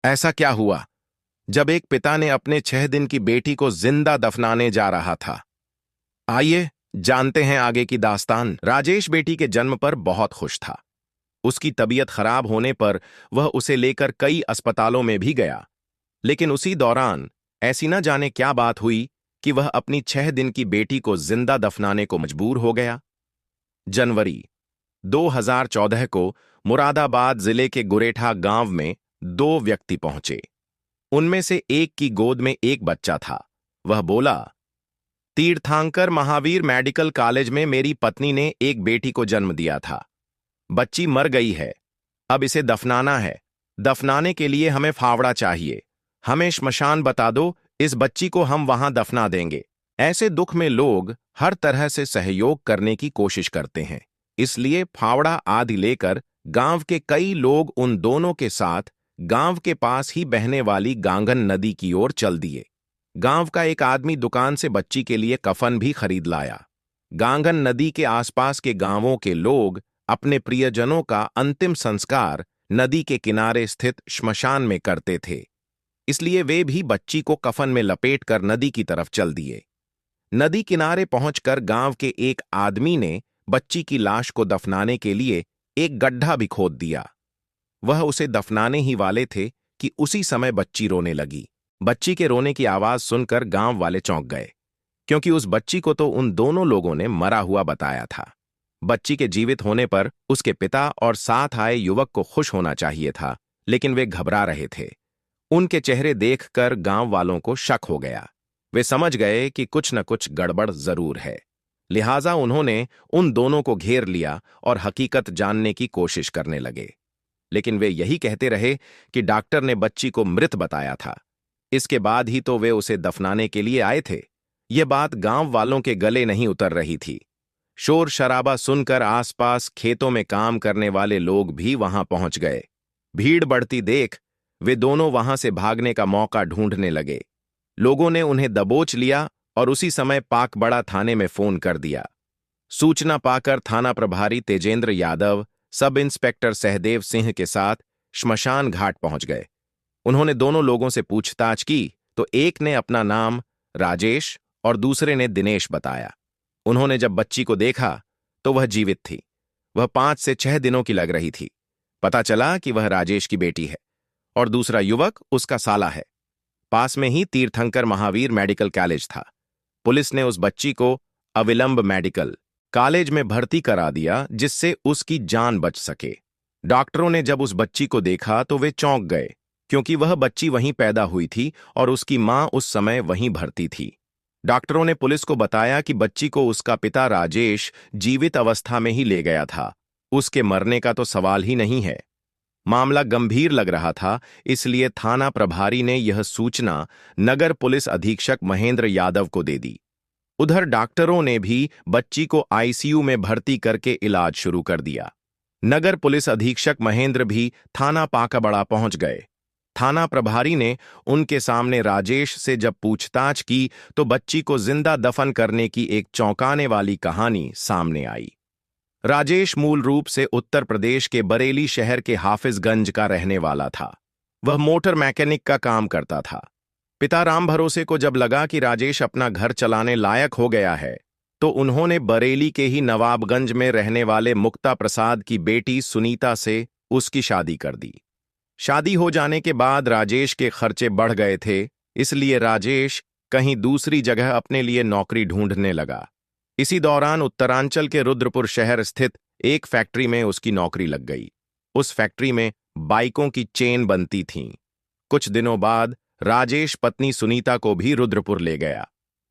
ऐसा क्या हुआ? जब एक पिता ने अपने 6 दिन की बेटी को जिंदा दफनाने जा रहा था। आइए जानते हैं आगे की दास्तान। राजेश बेटी के जन्म पर बहुत खुश था। उसकी तबीयत खराब होने पर वह उसे लेकर कई अस्पतालों में भी गया। लेकिन उसी दौरान ऐसी न जाने क्या बात हुई कि वह अपनी 6 दिन की बेटी को जिंदा दफनाने को मजबूर हो गया। जनवरी 2014 को मुरादाबाद जिले के गुरेठा गांव में 2 व्यक्ति पहुंचे। उनमें से एक की गोद में एक बच्चा था। वह बोला, तीर्थंकर महावीर मेडिकल कॉलेज में मेरी पत्नी ने एक बेटी को जन्म दिया था। बच्ची मर गई है। अब इसे दफनाना है। दफनाने के लिए हमें फावड़ा चाहिए। हमें श्मशान बता दो, इस बच्ची को हम वहां दफना देंगे। ऐसे दुख में लोग हर तरह से सहयोग करने की कोशिश करते हैं। इसलिए फावड़ा आदि लेकर गांव के कई लोग उन दोनों के साथ गांव के पास ही बहने वाली गांगन नदी की ओर चल दिए। गांव का एक आदमी दुकान से बच्ची के लिए कफन भी खरीद लाया। गांगन नदी के आसपास के गांवों के लोग अपने प्रियजनों का अंतिम संस्कार नदी के किनारे स्थित श्मशान में करते थे। इसलिए वे भी बच्ची को कफन में लपेटकर नदी की तरफ चल दिए। नदी किनारे पहुंचकर गांव के एक आदमी ने बच्ची की लाश को दफनाने के लिए एक गड्ढा भी खोद दिया। वह उसे दफनाने ही वाले थे कि उसी समय बच्ची रोने लगी। बच्ची के रोने की आवाज सुनकर गांव वाले चौंक गए, क्योंकि उस बच्ची को तो उन दोनों लोगों ने मरा हुआ बताया था। बच्ची के जीवित होने पर उसके पिता और साथ आए युवक को खुश होना चाहिए था, लेकिन वे घबरा रहे थे। उनके चेहरे देखकर गांव वालों को शक हो गया। वे समझ गए कि कुछ न कुछ गड़बड़ जरूर है। लिहाजा उन्होंने उन दोनों को घेर लिया और हकीकत जानने की कोशिश करने लगे। लेकिन वे यही कहते रहे कि डॉक्टर ने बच्ची को मृत बताया था। इसके बाद ही तो वे उसे दफनाने के लिए आए थे। यह बात गांव वालों के गले नहीं उतर रही थी। शोर शराबा सुनकर आसपास खेतों में काम करने वाले लोग भी वहां पहुंच गए। भीड़ बढ़ती देख वे दोनों वहां से भागने का मौका ढूंढने लगे। लोगों ने उन्हें दबोच लिया और उसी समय पाकबड़ा थाने में फोन कर दिया। सूचना पाकर थाना प्रभारी तेजेंद्र यादव सब इंस्पेक्टर सहदेव सिंह के साथ श्मशान घाट पहुंच गए। उन्होंने दोनों लोगों से पूछताछ की तो एक ने अपना नाम राजेश और दूसरे ने दिनेश बताया। उन्होंने जब बच्ची को देखा तो वह जीवित थी। वह 5 से 6 दिनों की लग रही थी। पता चला कि वह राजेश की बेटी है और दूसरा युवक उसका साला है। पास में ही तीर्थंकर महावीर मेडिकल कॉलेज था। पुलिस ने उस बच्ची को अविलंब मेडिकल कॉलेज में भर्ती करा दिया, जिससे उसकी जान बच सके। डॉक्टरों ने जब उस बच्ची को देखा तो वे चौंक गए, क्योंकि वह बच्ची वहीं पैदा हुई थी और उसकी मां उस समय वहीं भर्ती थी। डॉक्टरों ने पुलिस को बताया कि बच्ची को उसका पिता राजेश जीवित अवस्था में ही ले गया था। उसके मरने का तो सवाल ही नहीं है। मामला गंभीर लग रहा था, इसलिए थाना प्रभारी ने यह सूचना नगर पुलिस अधीक्षक महेंद्र यादव को दे दी। उधर डॉक्टरों ने भी बच्ची को आईसीयू में भर्ती करके इलाज शुरू कर दिया। नगर पुलिस अधीक्षक महेंद्र भी थाना पाकाबड़ा पहुंच गए। थाना प्रभारी ने उनके सामने राजेश से जब पूछताछ की तो बच्ची को जिंदा दफन करने की एक चौंकाने वाली कहानी सामने आई। राजेश मूल रूप से उत्तर प्रदेश के बरेली शहर के हाफिजगंज का रहने वाला था। वह मोटर मैकेनिक का काम करता था। पिता राम भरोसे को जब लगा कि राजेश अपना घर चलाने लायक हो गया है, तो उन्होंने बरेली के ही नवाबगंज में रहने वाले मुक्ता प्रसाद की बेटी सुनीता से उसकी शादी कर दी। शादी हो जाने के बाद राजेश के खर्चे बढ़ गए थे, इसलिए राजेश कहीं दूसरी जगह अपने लिए नौकरी ढूंढने लगा। इसी दौरान उत्तरांचल के रुद्रपुर शहर स्थित एक फैक्ट्री में उसकी नौकरी लग गई। उस फैक्ट्री में बाइकों की चेन बनती थीं। कुछ दिनों बाद राजेश पत्नी सुनीता को भी रुद्रपुर ले गया।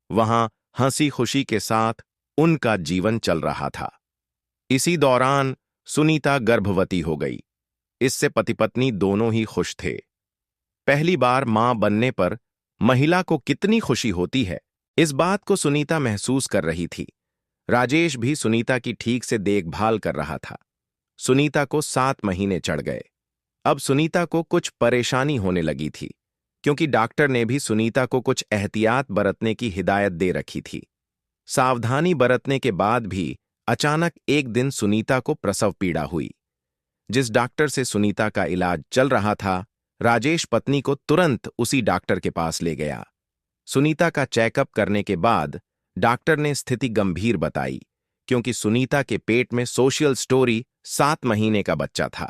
वहां हंसी खुशी के साथ उनका जीवन चल रहा था। इसी दौरान सुनीता गर्भवती हो गई। इससे पति पत्नी दोनों ही खुश थे। पहली बार मां बनने पर महिला को कितनी खुशी होती है, इस बात को सुनीता महसूस कर रही थी। राजेश भी सुनीता की ठीक से देखभाल कर रहा था। सुनीता को 7 महीने चढ़ गए। अब सुनीता को कुछ परेशानी होने लगी थी, क्योंकि डॉक्टर ने भी सुनीता को कुछ एहतियात बरतने की हिदायत दे रखी थी। सावधानी बरतने के बाद भी अचानक एक दिन सुनीता को प्रसव पीड़ा हुई। जिस डॉक्टर से सुनीता का इलाज चल रहा था, राजेश पत्नी को तुरंत उसी डॉक्टर के पास ले गया। सुनीता का चेकअप करने के बाद डॉक्टर ने स्थिति गंभीर बताई, क्योंकि सुनीता के पेट में सोशल स्टोरी 7 महीने का बच्चा था।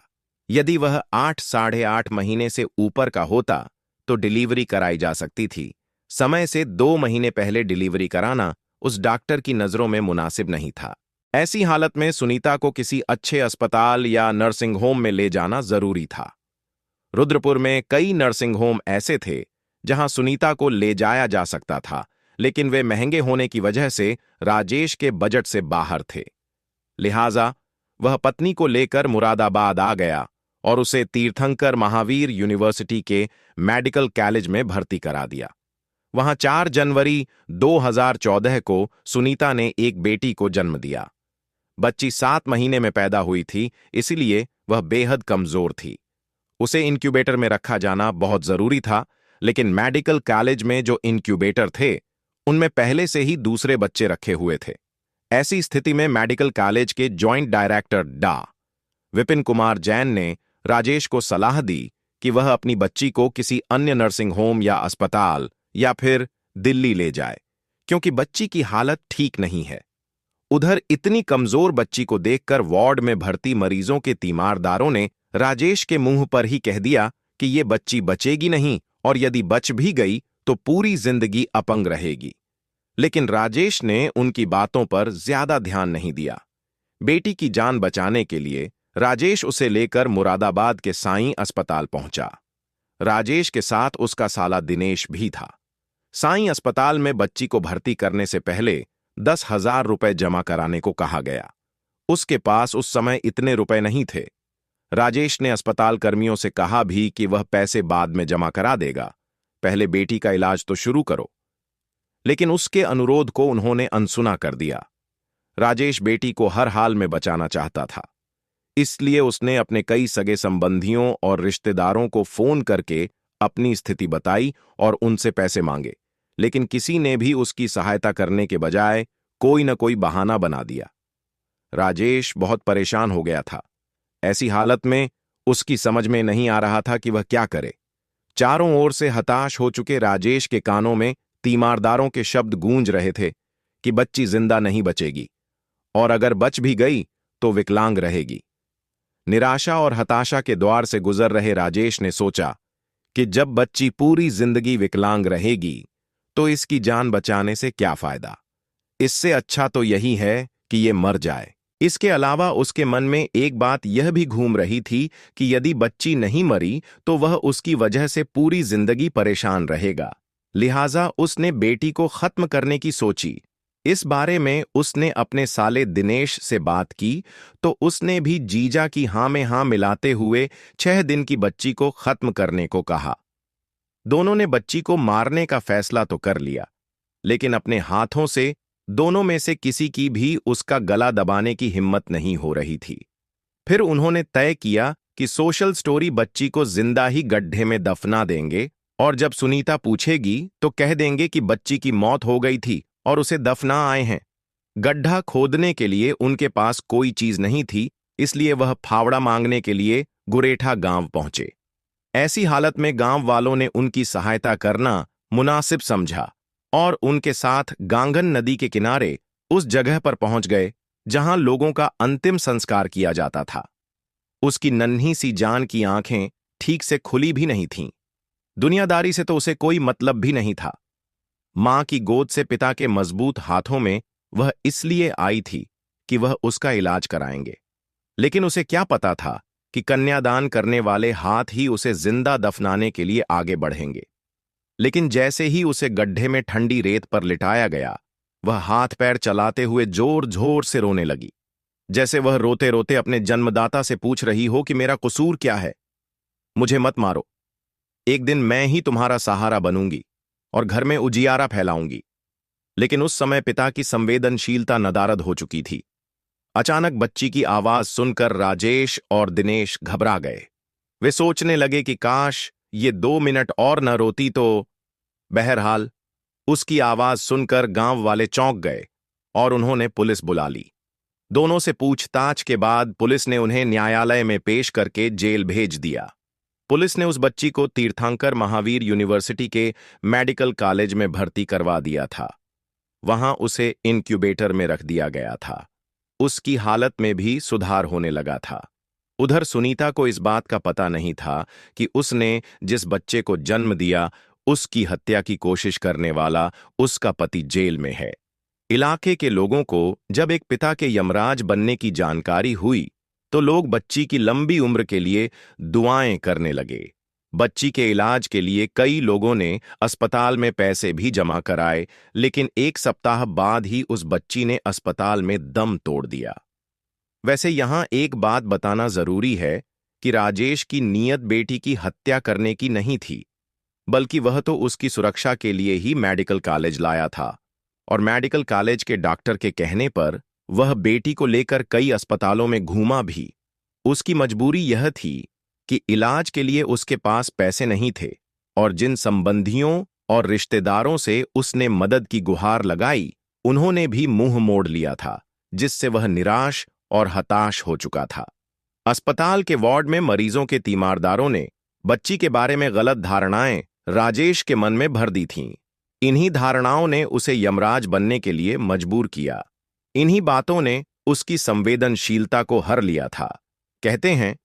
यदि वह 8 साढ़े 8 महीने से ऊपर का होता तो डिलीवरी कराई जा सकती थी। समय से 2 महीने पहले डिलीवरी कराना उस डॉक्टर की नजरों में मुनासिब नहीं था। ऐसी हालत में सुनीता को किसी अच्छे अस्पताल या नर्सिंग होम में ले जाना जरूरी था। रुद्रपुर में कई नर्सिंग होम ऐसे थे जहां सुनीता को ले जाया जा सकता था, लेकिन वे महंगे होने की वजह से राजेश के बजट से बाहर थे। लिहाजा वह पत्नी को लेकर मुरादाबाद आ गया और उसे तीर्थंकर महावीर यूनिवर्सिटी के मेडिकल कॉलेज में भर्ती करा दिया। वहां 4 जनवरी 2014 को सुनीता ने एक बेटी को जन्म दिया। बच्ची 7 महीने में पैदा हुई थी, इसलिए वह बेहद कमजोर थी। उसे इंक्यूबेटर में रखा जाना बहुत जरूरी था, लेकिन मेडिकल कॉलेज में जो इंक्यूबेटर थे उनमें पहले से ही दूसरे बच्चे रखे हुए थे। ऐसी स्थिति में मेडिकल कॉलेज के जॉइंट डायरेक्टर डा. विपिन कुमार जैन ने राजेश को सलाह दी कि वह अपनी बच्ची को किसी अन्य नर्सिंग होम या अस्पताल या फिर दिल्ली ले जाए, क्योंकि बच्ची की हालत ठीक नहीं है। उधर इतनी कमजोर बच्ची को देखकर वार्ड में भर्ती मरीजों के तीमारदारों ने राजेश के मुंह पर ही कह दिया कि ये बच्ची बचेगी नहीं, और यदि बच भी गई तो पूरी जिंदगी अपंग रहेगी। लेकिन राजेश ने उनकी बातों पर ज्यादा ध्यान नहीं दिया। बेटी की जान बचाने के लिए राजेश उसे लेकर मुरादाबाद के साईं अस्पताल पहुंचा। राजेश के साथ उसका साला दिनेश भी था। साईं अस्पताल में बच्ची को भर्ती करने से पहले 10,000 रुपए जमा कराने को कहा गया। उसके पास उस समय इतने रुपए नहीं थे। राजेश ने अस्पताल कर्मियों से कहा भी कि वह पैसे बाद में जमा करा देगा, पहले बेटी का इलाज तो शुरू करो। लेकिन उसके अनुरोध को उन्होंने अनसुना कर दिया। राजेश बेटी को हर हाल में बचाना चाहता था, इसलिए उसने अपने कई सगे संबंधियों और रिश्तेदारों को फोन करके अपनी स्थिति बताई और उनसे पैसे मांगे, लेकिन किसी ने भी उसकी सहायता करने के बजाय कोई न कोई बहाना बना दिया। राजेश बहुत परेशान हो गया था। ऐसी हालत में उसकी समझ में नहीं आ रहा था कि वह क्या करे। चारों ओर से हताश हो चुके राजेश के कानों में तीमारदारों के शब्द गूंज रहे थे कि बच्ची जिंदा नहीं बचेगी, और अगर बच भी गई तो विकलांग रहेगी। निराशा और हताशा के द्वार से गुजर रहे राजेश ने सोचा कि जब बच्ची पूरी जिंदगी विकलांग रहेगी तो इसकी जान बचाने से क्या फायदा। इससे अच्छा तो यही है कि ये मर जाए। इसके अलावा उसके मन में एक बात यह भी घूम रही थी कि यदि बच्ची नहीं मरी तो वह उसकी वजह से पूरी जिंदगी परेशान रहेगा। लिहाजा उसने बेटी को खत्म करने की सोची। इस बारे में उसने अपने साले दिनेश से बात की तो उसने भी जीजा की हां में हां मिलाते हुए 6 दिन की बच्ची को खत्म करने को कहा। दोनों ने बच्ची को मारने का फैसला तो कर लिया, लेकिन अपने हाथों से दोनों में से किसी की भी उसका गला दबाने की हिम्मत नहीं हो रही थी। फिर उन्होंने तय किया कि सोशल स्टोरी बच्ची को जिंदा ही गड्ढे में दफना देंगे, और जब सुनीता पूछेगी तो कह देंगे कि बच्ची की मौत हो गई थी और उसे दफना आए हैं। गड्ढा खोदने के लिए उनके पास कोई चीज नहीं थी, इसलिए वह फावड़ा मांगने के लिए गुरेठा गांव पहुंचे। ऐसी हालत में गांव वालों ने उनकी सहायता करना मुनासिब समझा और उनके साथ गांगन नदी के किनारे उस जगह पर पहुंच गए जहां लोगों का अंतिम संस्कार किया जाता था। उसकी नन्ही सी जान की आंखें ठीक से खुली भी नहीं थीं। दुनियादारी से तो उसे कोई मतलब भी नहीं था। मां की गोद से पिता के मजबूत हाथों में वह इसलिए आई थी कि वह उसका इलाज कराएंगे, लेकिन उसे क्या पता था कि कन्यादान करने वाले हाथ ही उसे जिंदा दफनाने के लिए आगे बढ़ेंगे। लेकिन जैसे ही उसे गड्ढे में ठंडी रेत पर लिटाया गया, वह हाथ पैर चलाते हुए जोर जोर से रोने लगी, जैसे वह रोते रोते अपने जन्मदाता से पूछ रही हो कि मेरा कसूर क्या है, मुझे मत मारो, एक दिन मैं ही तुम्हारा सहारा बनूंगी और घर में उजियारा फैलाऊंगी। लेकिन उस समय पिता की संवेदनशीलता नदारद हो चुकी थी। अचानक बच्ची की आवाज सुनकर राजेश और दिनेश घबरा गए। वे सोचने लगे कि काश ये 2 मिनट और न रोती तो। बहरहाल उसकी आवाज सुनकर गांव वाले चौंक गए और उन्होंने पुलिस बुला ली। दोनों से पूछताछ के बाद पुलिस ने उन्हें न्यायालय में पेश करके जेल भेज दिया। पुलिस ने उस बच्ची को तीर्थंकर महावीर यूनिवर्सिटी के मेडिकल कॉलेज में भर्ती करवा दिया था। वहां उसे इनक्यूबेटर में रख दिया गया था। उसकी हालत में भी सुधार होने लगा था। उधर सुनीता को इस बात का पता नहीं था कि उसने जिस बच्चे को जन्म दिया उसकी हत्या की कोशिश करने वाला उसका पति जेल में है। इलाके के लोगों को जब एक पिता के यमराज बनने की जानकारी हुई तो लोग बच्ची की लंबी उम्र के लिए दुआएं करने लगे। बच्ची के इलाज के लिए कई लोगों ने अस्पताल में पैसे भी जमा कराए, लेकिन एक सप्ताह बाद ही उस बच्ची ने अस्पताल में दम तोड़ दिया। वैसे यहां एक बात बताना जरूरी है कि राजेश की नीयत बेटी की हत्या करने की नहीं थी, बल्कि वह तो उसकी सुरक्षा के लिए ही मेडिकल कॉलेज लाया था। और मेडिकल कॉलेज के डॉक्टर के कहने पर वह बेटी को लेकर कई अस्पतालों में घूमा भी। उसकी मजबूरी यह थी कि इलाज के लिए उसके पास पैसे नहीं थे, और जिन संबंधियों और रिश्तेदारों से उसने मदद की गुहार लगाई उन्होंने भी मुंह मोड़ लिया था, जिससे वह निराश और हताश हो चुका था। अस्पताल के वार्ड में मरीजों के तीमारदारों ने बच्ची के बारे में गलत धारणाएं राजेश के मन में भर दी थीं। इन्हीं धारणाओं ने उसे यमराज बनने के लिए मजबूर किया। इन्हीं बातों ने उसकी संवेदनशीलता को हर लिया था। कहते हैं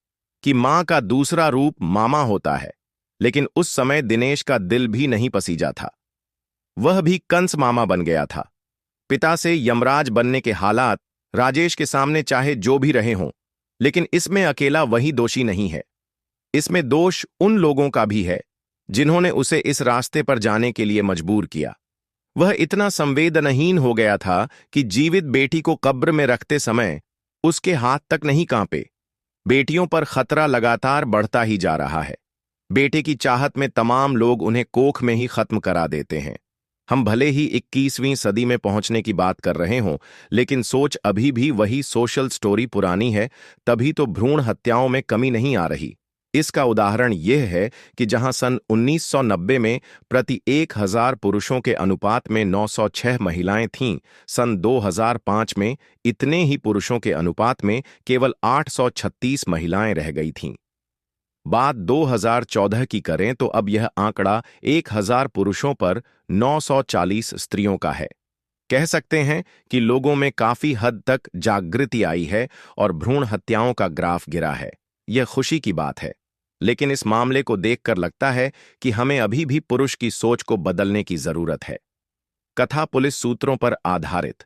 कि मां का दूसरा रूप मामा होता है, लेकिन उस समय दिनेश का दिल भी नहीं पसीजा था। वह भी कंस मामा बन गया था। पिता से यमराज बनने के हालात राजेश के सामने चाहे जो भी रहे हों, लेकिन इसमें अकेला वही दोषी नहीं है। इसमें दोष उन लोगों का भी है जिन्होंने उसे इस रास्ते पर जाने के लिए मजबूर किया। वह इतना संवेदनहीन हो गया था कि जीवित बेटी को कब्र में रखते समय उसके हाथ तक नहीं कांपे। बेटियों पर खतरा लगातार बढ़ता ही जा रहा है। बेटे की चाहत में तमाम लोग उन्हें कोख में ही खत्म करा देते हैं। हम भले ही 21वीं सदी में पहुंचने की बात कर रहे हों, लेकिन सोच अभी भी वही सोशल स्टोरी पुरानी है। तभी तो भ्रूण हत्याओं में कमी नहीं आ रही। इसका उदाहरण यह है कि जहां सन 1990 में प्रति 1000 पुरुषों के अनुपात में 906 महिलाएं थीं, सन 2005 में इतने ही पुरुषों के अनुपात में केवल 836 महिलाएं रह गई थीं। बात 2014 की करें तो अब यह आंकड़ा 1000 पुरुषों पर 940 स्त्रियों का है। कह सकते हैं कि लोगों में काफी हद तक जागृति आई है और भ्रूण हत्याओं का ग्राफ गिरा है। यह खुशी की बात है, लेकिन इस मामले को देखकर लगता है कि हमें अभी भी पुरुष की सोच को बदलने की जरूरत है। कथा पुलिस सूत्रों पर आधारित।